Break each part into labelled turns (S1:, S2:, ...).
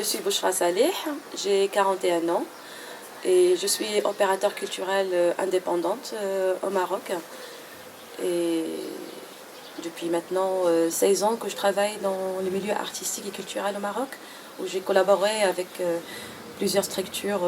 S1: suis Bouchra Saleh, j'ai 41 ans et je suis opérateur culturel indépendante au Maroc. Et depuis maintenant 16 ans que je travaille dans les milieux artistiques et culturels au Maroc, où j'ai collaboré avec plusieurs structures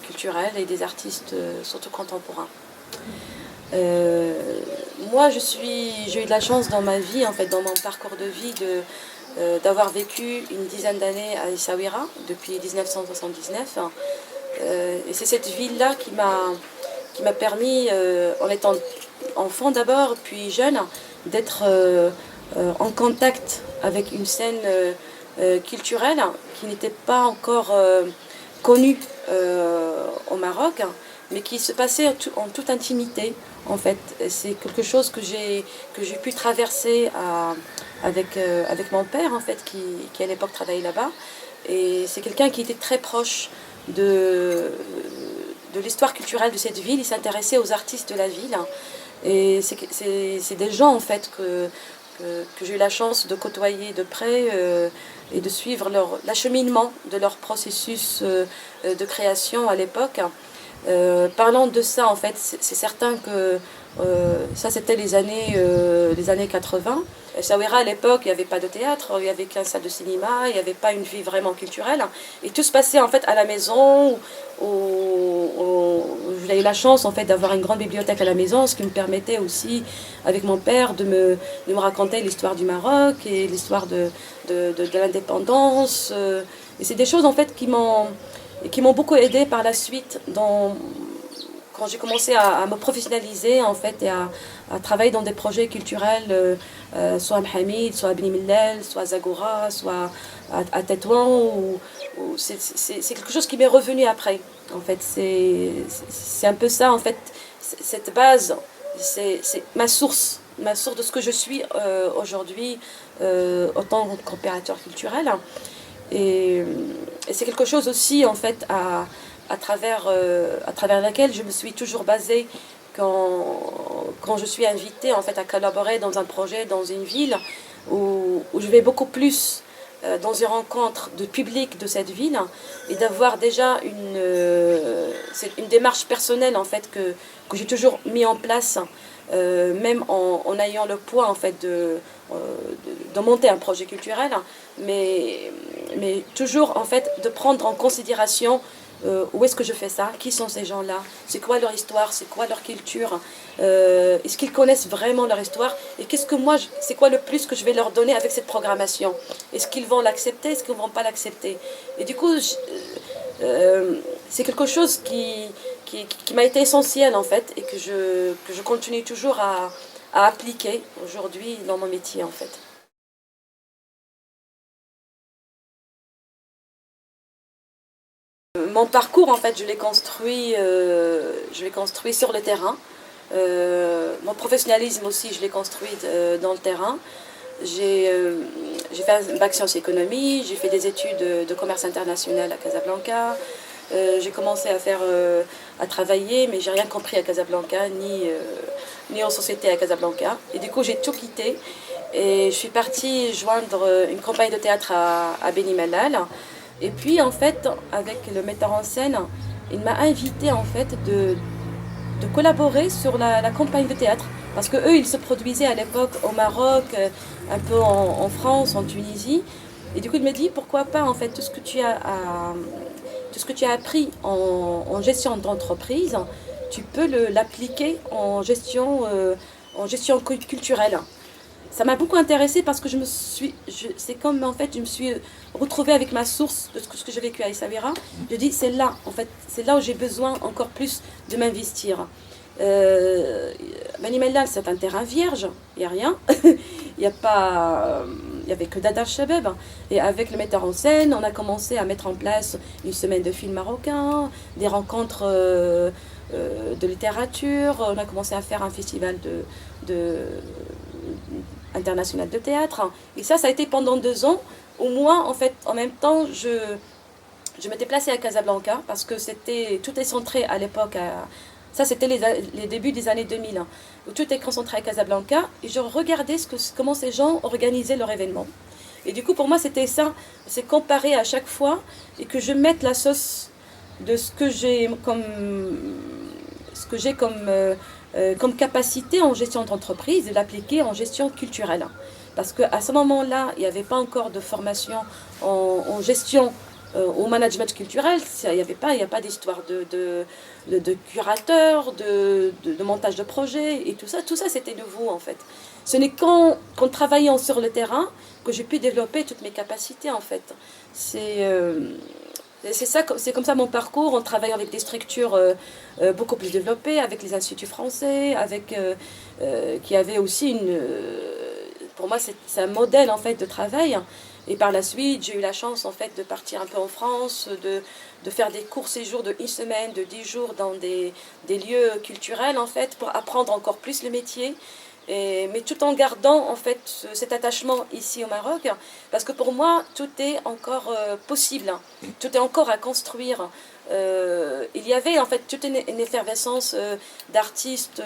S1: culturelles et des artistes surtout contemporains. Moi, j'ai eu de la chance dans ma vie, en fait, dans mon parcours de vie, d'avoir vécu une dizaine d'années à Essaouira depuis 1979. Et c'est cette ville-là qui m'a permis, en étant enfant d'abord, puis jeune, d'être en contact avec une scène culturelle qui n'était pas encore connue au Maroc, mais qui se passait en toute intimité. En fait, c'est quelque chose que j'ai pu traverser avec mon père, en fait, qui à l'époque travaillait là-bas. Et c'est quelqu'un qui était très proche de l'histoire culturelle de cette ville. Il s'intéressait aux artistes de la ville. Et c'est des gens, en fait, que j'ai eu la chance de côtoyer de près et de suivre l'acheminement de leur processus de création à l'époque. Parlant de ça, en fait, c'est certain que ça, c'était les années 80. Essaouira, à l'époque, il n'y avait pas de théâtre, il n'y avait qu'un salle de cinéma, il n'y avait pas une vie vraiment culturelle. Et tout se passait, en fait, à la maison. J'ai eu la chance, en fait, d'avoir une grande bibliothèque à la maison, ce qui me permettait aussi, avec mon père, de me raconter l'histoire du Maroc et l'histoire de l'indépendance. Et c'est des choses, en fait, qui m'ont beaucoup aidé par la suite quand j'ai commencé à me professionnaliser, en fait, et à travailler dans des projets culturels, soit à Mhamid, soit à Beni Mellel, soit à Zagora, soit à Tétouan. C'est quelque chose qui m'est revenu après. En fait, c'est un peu ça, en fait, cette base, c'est ma source de ce que je suis aujourd'hui, autant qu'opérateur culturel. Et c'est quelque chose aussi, en fait, à travers laquelle je me suis toujours basée quand je suis invitée, en fait, à collaborer dans un projet, dans une ville, où je vais beaucoup plus dans une rencontre de public de cette ville et d'avoir déjà une démarche personnelle, en fait, que j'ai toujours mis en place, même en ayant le poids, en fait, de monter un projet culturel, mais toujours, en fait, de prendre en considération où est-ce que je fais ça, qui sont ces gens-là, c'est quoi leur histoire, c'est quoi leur culture, est-ce qu'ils connaissent vraiment leur histoire, et c'est quoi le plus que je vais leur donner avec cette programmation, est-ce qu'ils vont l'accepter, est-ce qu'ils ne vont pas l'accepter. Et du coup, c'est quelque chose qui m'a été essentiel, en fait, et que je continue toujours à appliquer aujourd'hui dans mon métier, en fait. Mon parcours, en fait, je l'ai construit sur le terrain. Mon professionnalisme aussi, je l'ai construit dans le terrain. J'ai fait un bac sciences et économie, j'ai fait des études de commerce international à Casablanca. J'ai commencé à travailler, mais j'ai rien compris à Casablanca, ni en société à Casablanca. Et du coup, j'ai tout quitté et je suis partie joindre une compagnie de théâtre à Beni Mellal. Et puis, en fait, avec le metteur en scène, il m'a invité, en fait, de collaborer sur la campagne de théâtre. Parce qu'eux, ils se produisaient à l'époque au Maroc, un peu en France, en Tunisie. Et du coup, il m'a dit, pourquoi pas, en fait, tout ce que tu as appris en gestion d'entreprise, tu peux l'appliquer en gestion culturelle. Ça m'a beaucoup intéressée parce que c'est comme, en fait, je me suis retrouvée avec ma source de ce que j'ai vécu à Essaouira. Je dis, c'est là, en fait, c'est là où j'ai besoin encore plus de m'investir. Beni Mellal, c'est un terrain vierge, il n'y a rien. Il n'y avait que Dada Shabeb. Et avec le metteur en scène, on a commencé à mettre en place une semaine de films marocains, des rencontres de littérature. On a commencé à faire un festival international de théâtre. Et ça a été pendant 2 ans, où moi, en fait, en même temps, je m'étais placée à Casablanca, parce que tout est centré à l'époque ça, c'était les débuts des années 2000, où tout est concentré à Casablanca, et je regardais comment ces gens organisaient leur événement. Et du coup, pour moi, c'était ça, c'est comparer à chaque fois et que je mette la sauce de ce que j'ai comme capacité en gestion d'entreprise et l'appliquer en gestion culturelle. Parce qu'à ce moment-là, il n'y avait pas encore de formation en gestion au management culturel. Il n'y a pas d'histoire de curateur, de montage de projet et tout ça. Tout ça, c'était nouveau en fait. Ce n'est qu'en travaillant sur le terrain que j'ai pu développer toutes mes capacités en fait. C'est comme ça mon parcours, en travaillant avec des structures beaucoup plus développées, avec les instituts français, qui avaient aussi pour moi c'est un modèle en fait de travail. Et par la suite, j'ai eu la chance en fait de partir un peu en France, de faire des courts séjours de 1 semaine, de 10 jours dans des lieux culturels en fait, pour apprendre encore plus le métier. Mais tout en gardant en fait cet attachement ici au Maroc, parce que pour moi tout est encore possible, tout est encore à construire. Il y avait en fait toute une effervescence d'artistes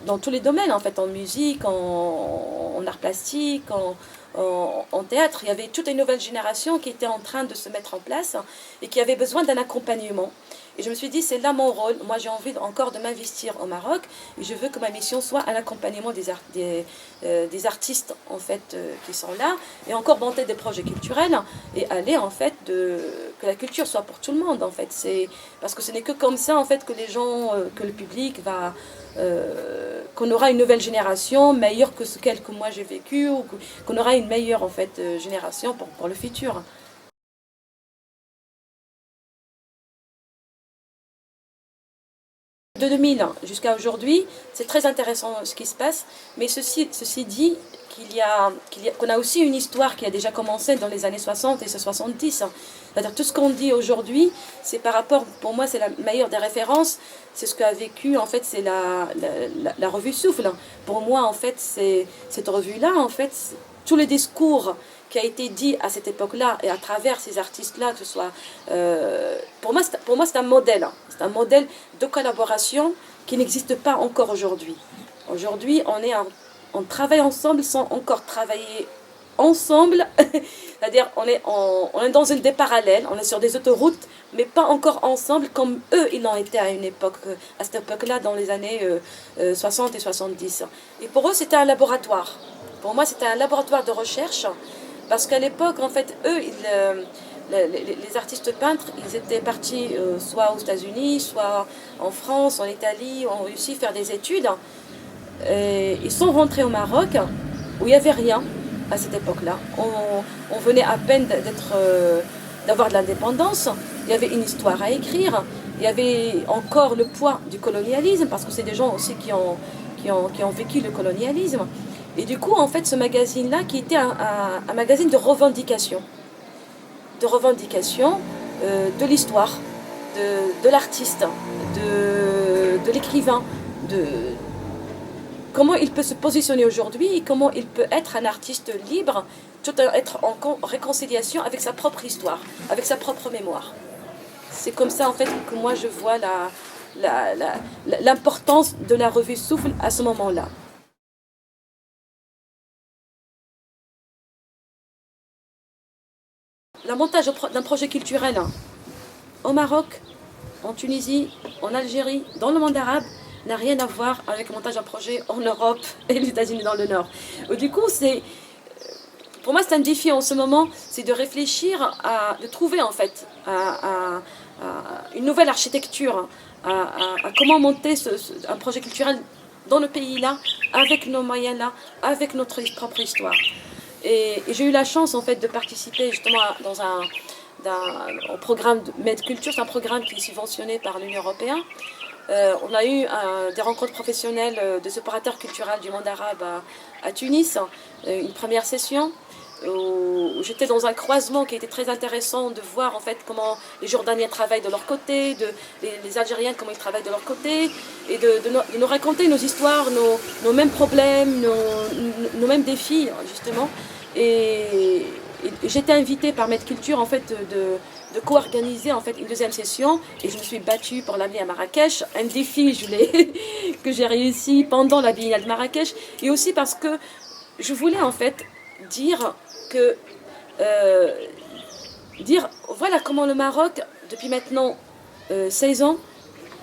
S1: dans tous les domaines, en fait, en musique, en art plastique, en théâtre. Il y avait toute une nouvelle génération qui était en train de se mettre en place et qui avait besoin d'un accompagnement. Et je me suis dit, c'est là mon rôle. Moi, j'ai envie encore de m'investir au Maroc et je veux que ma mission soit un accompagnement des artistes en fait qui sont là et encore monter des projets culturels et aller en fait que la culture soit pour tout le monde en fait. C'est parce que ce n'est que comme ça en fait que les gens, que le public va qu'on aura une nouvelle génération meilleure que celle que moi j'ai vécue ou qu'on aura une meilleure en fait génération pour le futur. De 2000 jusqu'à aujourd'hui, c'est très intéressant ce qui se passe, mais ceci dit, qu'on a aussi une histoire qui a déjà commencé dans les années 60 et 70. C'est-à-dire tout ce qu'on dit aujourd'hui, c'est par rapport, pour moi c'est la meilleure des références, c'est ce qu'a vécu, en fait c'est la revue Souffle. Pour moi en fait, c'est cette revue-là, en fait, tous les discours qui a été dit à cette époque-là et à travers ces artistes-là, que ce soit... pour moi, c'est un modèle. C'est un modèle de collaboration qui n'existe pas encore aujourd'hui. Aujourd'hui, on travaille ensemble sans encore travailler ensemble. C'est-à-dire, on est dans des parallèles, on est sur des autoroutes, mais pas encore ensemble comme eux, ils l'ont été à cette époque-là, dans les années 60 et 70. Et pour eux, c'était un laboratoire. Pour moi, c'était un laboratoire de recherche. Parce qu'à l'époque, en fait, eux, les artistes peintres, ils étaient partis soit aux États-Unis, soit en France, en Italie, ont réussi à faire des études. Et ils sont rentrés au Maroc, où il n'y avait rien à cette époque-là. On venait à peine d'avoir de l'indépendance. Il y avait une histoire à écrire. Il y avait encore le poids du colonialisme, parce que c'est des gens aussi qui ont vécu le colonialisme. Et du coup, en fait, ce magazine-là, qui était un magazine de revendication, de l'histoire, de l'artiste, de l'écrivain, de comment il peut se positionner aujourd'hui et comment il peut être un artiste libre, tout être en réconciliation avec sa propre histoire, avec sa propre mémoire. C'est comme ça, en fait, que moi, je vois l'importance de la revue Souffle à ce moment-là. Le montage d'un projet culturel au Maroc, en Tunisie, en Algérie, dans le monde arabe, n'a rien à voir avec le montage d'un projet en Europe et les États-Unis dans le Nord. Du coup, pour moi, c'est un défi en ce moment, c'est de réfléchir de trouver en fait une nouvelle architecture, à comment monter un projet culturel dans le pays-là, avec nos moyens-là, avec notre propre histoire. Et j'ai eu la chance en fait de participer justement dans au programme de Med Culture, c'est un programme qui est subventionné par l'Union européenne. On a eu des rencontres professionnelles des opérateurs culturels du monde arabe à Tunis, une première session où j'étais dans un croisement qui était très intéressant de voir en fait comment les Jordaniens travaillent de leur côté, les Algériens comment ils travaillent de leur côté, et de nous raconter nos histoires, nos mêmes problèmes, nos mêmes défis justement. Et j'étais invitée par Med Culture en fait de co-organiser en fait une deuxième session, et je me suis battue pour l'amener à Marrakech, un défi que j'ai réussi pendant la Biennale de Marrakech, et aussi parce que je voulais en fait dire que dire voilà comment le Maroc, depuis maintenant 16 ans,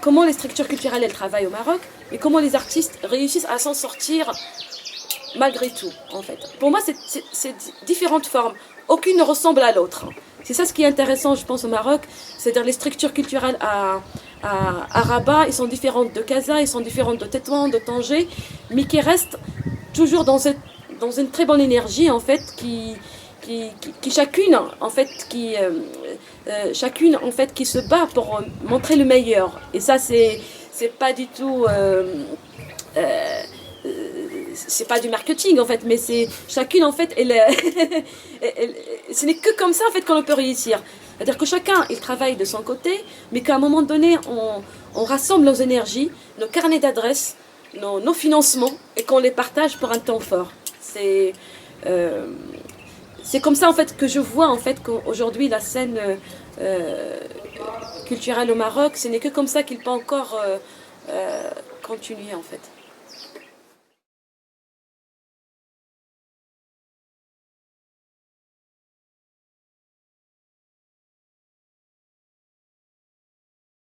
S1: comment les structures culturelles elles travaillent au Maroc et comment les artistes réussissent à s'en sortir malgré tout, en fait. Pour moi, c'est différentes formes. Aucune ne ressemble à l'autre. C'est ça ce qui est intéressant, je pense, au Maroc. C'est-à-dire les structures culturelles à Rabat, elles sont différentes de Casa, elles sont différentes de Tétouan, de Tanger, mais qui restent toujours dans une très bonne énergie, en fait, qui chacune, en fait, chacune, en fait, qui se bat pour montrer le meilleur. Et ça, c'est pas du tout... c'est pas du marketing en fait, mais c'est chacune en fait, ce n'est que comme ça en fait qu'on peut réussir. C'est-à-dire que chacun il travaille de son côté, mais qu'à un moment donné on rassemble nos énergies, nos carnets d'adresses, nos financements et qu'on les partage pour un temps fort. C'est comme ça en fait que je vois en fait qu'aujourd'hui la scène culturelle au Maroc, ce n'est que comme ça qu'il peut encore continuer en fait.